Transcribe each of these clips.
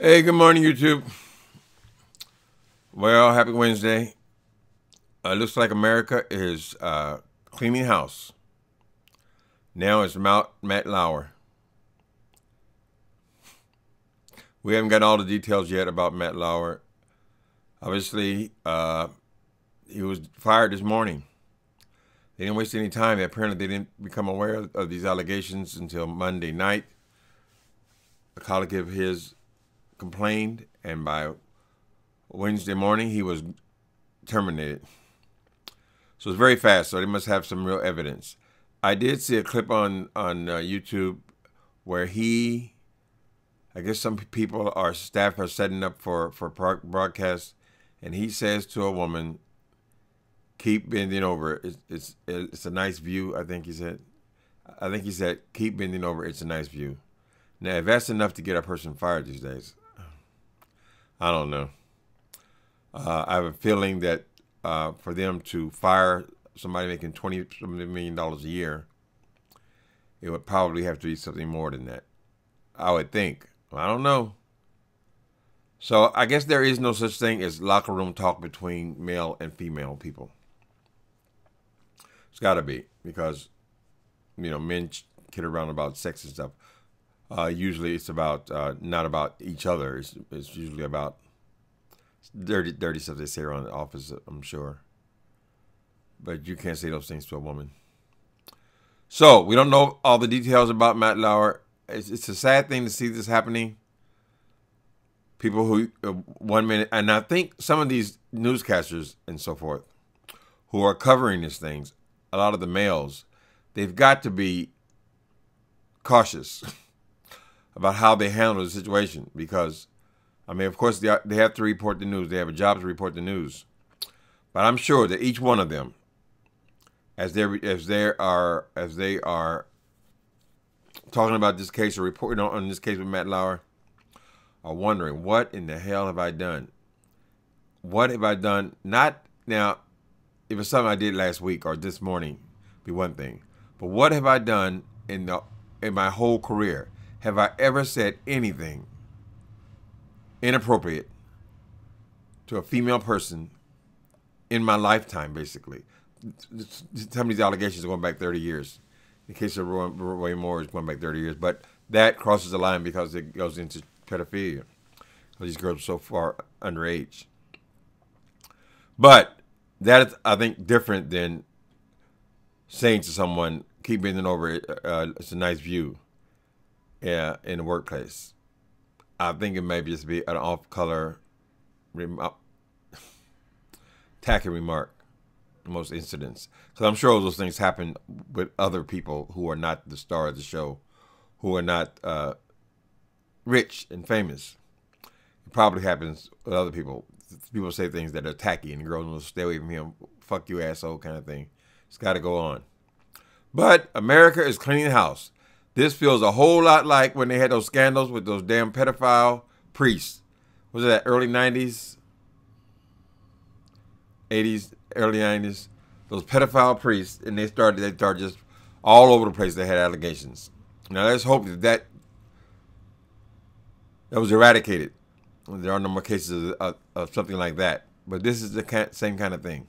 Hey, good morning, YouTube. Well, happy Wednesday. Looks like America is cleaning house. Now it's Matt Lauer. We haven't got all the details yet about Matt Lauer. Obviously, he was fired this morning. They didn't waste any time. Apparently, they didn't become aware of these allegations until Monday night. A colleague of his complained, and by Wednesday morning, he was terminated. So it's very fast, so they must have some real evidence. I did see a clip on YouTube where I guess some people, our staff, are setting up for broadcast, and he says to a woman, keep bending over. It's a nice view, I think he said. Keep bending over, it's a nice view. Now, if that's enough to get a person fired these days, I don't know. I have a feeling that for them to fire somebody making $20 million a year, it would probably have to be something more than that. I would think. I don't know. So I guess there is no such thing as locker room talk between male and female people. It's got to be, because men kid around about sex and stuff. Usually it's about not about each other. It's usually about dirty stuff they say around the office, I'm sure. But you can't say those things to a woman. So we don't know all the details about Matt Lauer. It's a sad thing to see this happening. People who 1 minute, and I think some of these newscasters and so forth who are covering these things, a lot of the males, they've got to be cautious about how they handle the situation, because, I mean, of course, they have to report the news. They have a job to report the news. But I'm sure that each one of them, as they are talking about this case or reporting on this case with Matt Lauer, are wondering, what in the hell have I done? What have I done? Not now, if it's something I did last week or this morning, be one thing. But what have I done in my whole career? Have I ever said anything inappropriate to a female person in my lifetime, basically? Some of these allegations are going back 30 years. In case of Roy Moore, is going back 30 years. But that crosses the line because it goes into pedophilia. These girls are so far underage. But that is, I think, different than saying to someone, keep bending over, it's a nice view in the workplace. I think it may just be an off-color, tacky remark in most incidents. Because I'm sure those things happen with other people who are not the star of the show, who are not rich and famous. It probably happens with other people. People say things that are tacky, and the girls will stay away from him, fuck you asshole kind of thing. It's got to go on. But America is cleaning the house. This feels a whole lot like when they had those scandals with those damn pedophile priests. Was it that early 90s? 80s, early 90s? Those pedophile priests, and they started just all over the place. They had allegations. Now let's hope that was eradicated. There are no more cases of something like that. But this is the same kind of thing,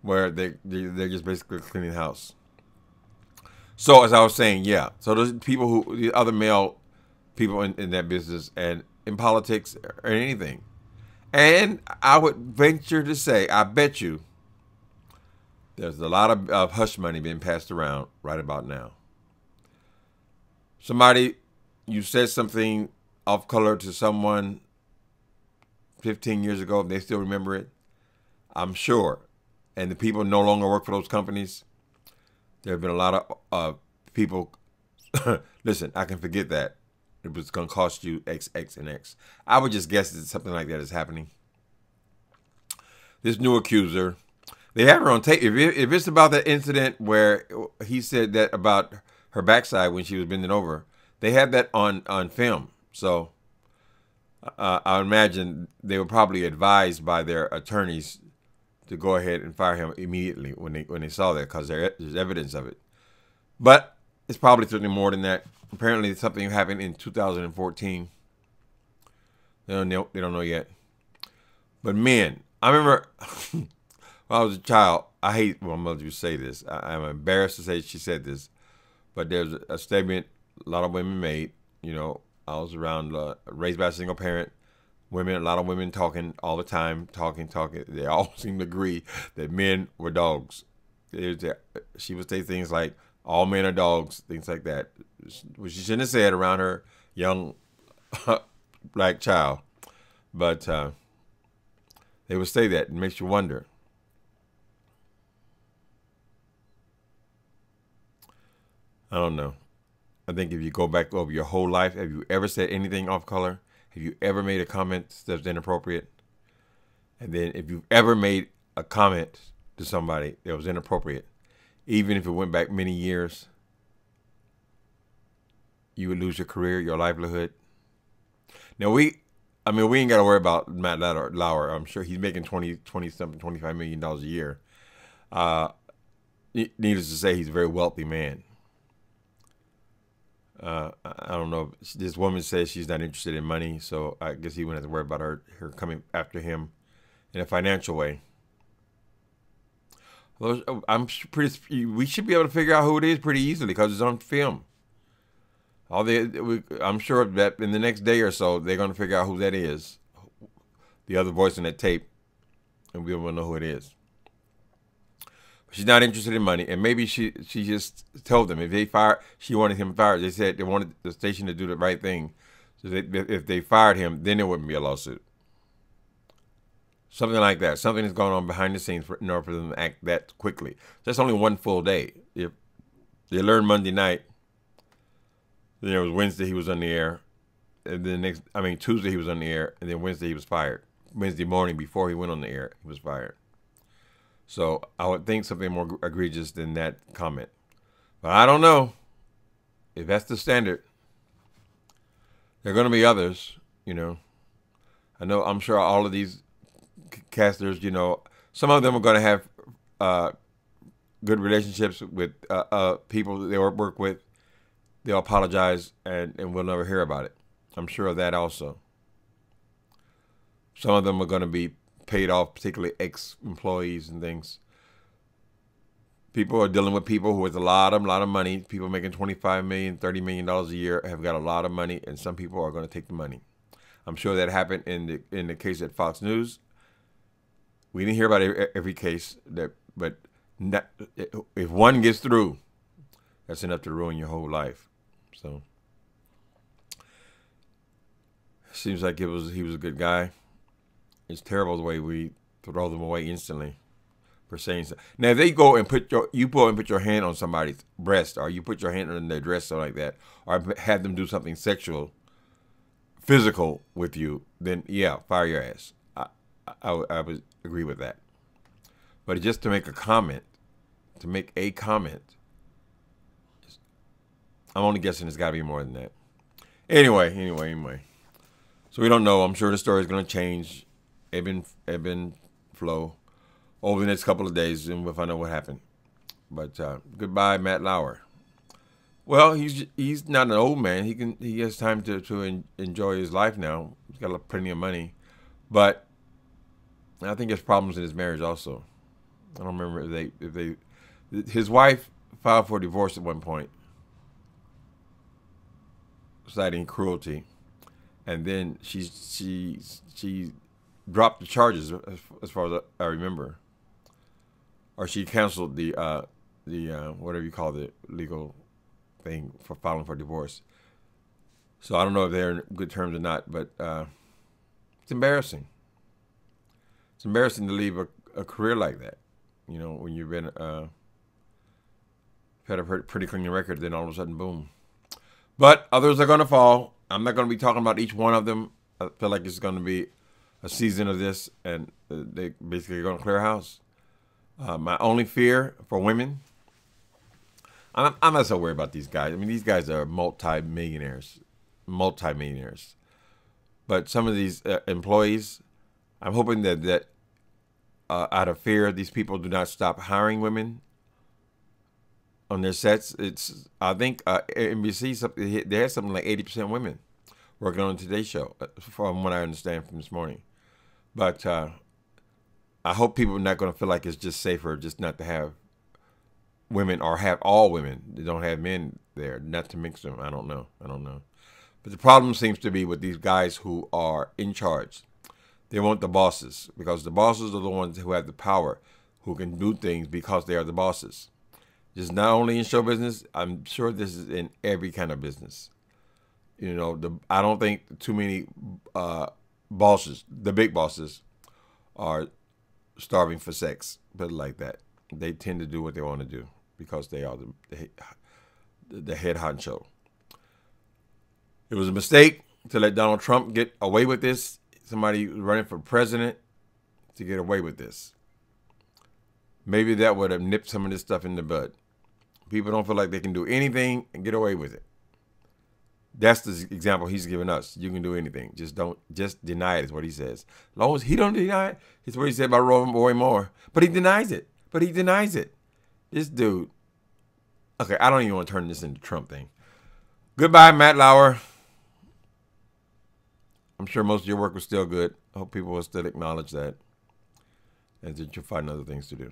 where they're just basically cleaning house. So as I was saying, yeah. So those people the other male people in that business and in politics or anything. And I would venture to say, I bet you there's a lot of hush money being passed around right about now. You said something off color to someone 15 years ago, and they still remember it, I'm sure. And the people no longer work for those companies. There have been a lot of people, listen, I can forget that. It was going to cost you X, X, and X. I would just guess that something like that is happening. This new accuser, they have her on tape. If it's about that incident where he said that about her backside when she was bending over, they have that on film. So I imagine they were probably advised by their attorneys to go ahead and fire him immediately when they saw that, because there's evidence of it. But it's probably something more than that. Apparently, something happened in 2014 They don't know yet. But men, I remember when I was a child. I hate when my mother would say this. I'm embarrassed to say she said this, but there's a statement a lot of women made. You know, I was around, raised by a single parent. Women, a lot of women talking all the time, talking. They all seem to agree that men were dogs. She would say things like, all men are dogs, things like that, which she shouldn't have said around her young black child. But they would say that. It makes you wonder. I don't know. I think if you go back over your whole life, have you ever said anything off color? Have you ever made a comment that's inappropriate? And then if you've ever made a comment to somebody that was inappropriate, even if it went back many years, you would lose your career, your livelihood. Now we ain't got to worry about Matt Lauer. I'm sure he's making $25 million a year. Needless to say, he's a very wealthy man. I don't know. This woman says she's not interested in money, so I guess he wouldn't have to worry about her coming after him in a financial way. We should be able to figure out who it is pretty easily because it's on film. I'm sure that in the next day or so they're going to figure out who that is, the other voice in that tape, and we will know who it is. She's not interested in money, and maybe she just told them she wanted him fired. They said they wanted the station to do the right thing, so if they fired him, then there wouldn't be a lawsuit. Something like that. Something is going on behind the scenes in order for them to act that quickly. That's only one full day. If they learned Monday night, then there was Wednesday he was on the air, and then Tuesday he was on the air, and then Wednesday he was fired. Wednesday morning before he went on the air, he was fired. So I would think something more egregious than that comment. But I don't know. If that's the standard, there are going to be others, you know. I'm sure all of these casters, you know, some of them are going to have good relationships with people that they work with. They'll apologize and we'll never hear about it. I'm sure of that also. Some of them are going to be paid off, particularly ex-employees and things. People are dealing with people who with a lot of money. People making $25 million, $30 million a year have got a lot of money, and some people are going to take the money. I'm sure that happened in the case at Fox News. We didn't hear about every case, but if one gets through, that's enough to ruin your whole life. So seems like he was a good guy. It's terrible the way we throw them away instantly for saying so. Now, if they go and put your hand on somebody's breast, or you put your hand on their dress, something like that, or have them do something physical with you, then yeah, fire your ass. I would agree with that. But just to make a comment, I'm only guessing it's got to be more than that. Anyway. So we don't know. I'm sure the story is going to change. Ebb and flow over the next couple of days, and we'll find out what happened. But goodbye, Matt Lauer. Well, he's not an old man. He has time to enjoy his life now. He's got plenty of money, but I think there's problems in his marriage also. I don't remember his wife filed for divorce at one point, citing cruelty, and then she dropped the charges as far as I remember, or she canceled the whatever you call the legal thing for filing for divorce. So I don't know if they're in good terms or not, but it's embarrassing. It's embarrassing to leave a career like that. You know, when you've been had a pretty clean record, then all of a sudden, boom. But others are going to fall. I'm not going to be talking about each one of them. I feel like it's going to be a season of this, and they basically are going to clear house. My only fear for women, I'm not so worried about these guys. I mean, these guys are multi-millionaires. But some of these employees, I'm hoping that out of fear, these people do not stop hiring women on their sets. I think NBC, they had something like 80% women working on today's show, from what I understand from this morning. But I hope people are not going to feel like it's just safer just not to have women, or have all women. They don't have men there, not to mix them. I don't know. But the problem seems to be with these guys who are in charge. They want the bosses, because the bosses are the ones who have the power, who can do things because they are the bosses. Just not only in show business, I'm sure this is in every kind of business. You know, I don't think too many bosses, the big bosses, are starving for sex, put it like that. They tend to do what they want to do because they are the head honcho. It was a mistake to let Donald Trump get away with this. Somebody running for president to get away with this. Maybe that would have nipped some of this stuff in the bud. People don't feel like they can do anything and get away with it. That's the example he's giving us. You can do anything. Just deny it is what he says. As long as he don't deny it, it's what he said about Roy Moore. But he denies it. This dude. Okay, I don't even want to turn this into Trump thing. Goodbye, Matt Lauer. I'm sure most of your work was still good. I hope people will still acknowledge that, and that you'll find other things to do.